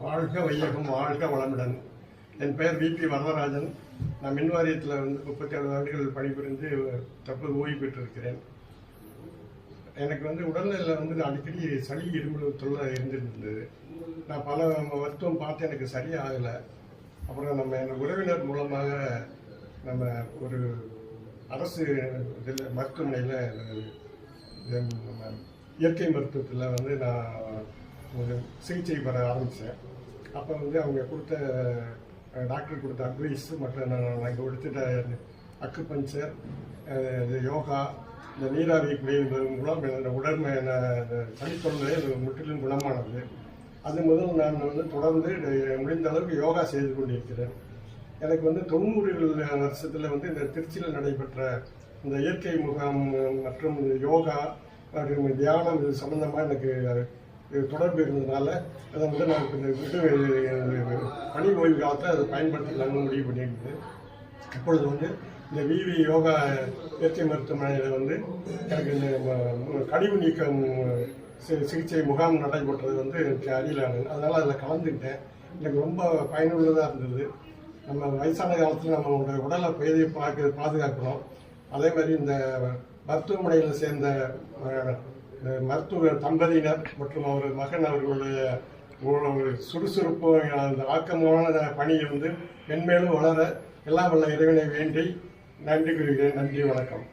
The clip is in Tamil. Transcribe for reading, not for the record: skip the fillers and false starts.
வாழ்க வையகம், வாழ்க வளமுடன். என் பெயர் விபி வரதராஜன். நான் மின் வாரியத்தில் 37 ஆண்டுகள் பணிபுரிந்து தற்போது ஓய்வு பெற்றிருக்கிறேன். எனக்கு உடல்நிலையில் அடிக்கடி சளி இருமல் தொல்லை இருந்திருந்தது. நான் பல மருத்துவம் பார்த்து எனக்கு சரியாகலை. அப்புறம் என் உறவினர் மூலமாக நம்ம ஒரு அரசு இதில் மருத்துவமனையில் இயற்கை மருத்துவத்தில் நான் ஒரு சிகிச்சை பெற ஆரம்பித்தேன். அப்போ அவங்க கொடுத்த டாக்டர் கொடுத்த அட்வைஸ் மற்றும் நான் இங்கே கொடுத்துட்ட அக்குபஞ்சர், யோகா, இந்த நீராவி குடியிருப்பது மூலம் என்னோட உடம்பு சளித்தொல்லை முற்றிலும் குணமானது. அது முதல் நான் தொடர்ந்து முடிந்த அளவுக்கு யோகா செய்து கொண்டிருக்கிறேன். எனக்கு 90 வருஷத்தில் இந்த திருச்சியில் நடைபெற்ற இந்த இயற்கை முகாம் மற்றும் யோகா மற்றும் தியானம் இது சம்பந்தமாக எனக்கு தொடர்பு இருந்ததுனால அதை நான் பணி ஓய்வு காலத்தில் அதை பயன்படுத்திக்கலாம்னு முடிவு பண்ணியிருந்தது. இப்பொழுது இந்த விவி யோகா இயற்கை மருத்துவமனையில் எனக்கு இந்த கழிவு நீக்கம் சிகிச்சை முகாம் நடைபெற்றது எனக்கு அறியலானது. அதனால் அதில் கலந்துக்கிட்டேன். எனக்கு ரொம்ப பயனுள்ளதாக இருந்தது. நம்ம வயசான காலத்தில் நம்மளோட உடலை பாதுகாக்கணும். அதே மாதிரி இந்த மருத்துவமனையில் சேர்ந்த மருத்துவ தம்பதியினர் மற்றும் அவர் மகன் அவர்களுடைய சுறுசுறுப்பு அந்த ஆக்கமான பணியை மென்மேலும் வளர எல்லாம் வல்ல இறைவனை வேண்டி நன்றி கூறுகிறேன். நன்றி, வணக்கம்.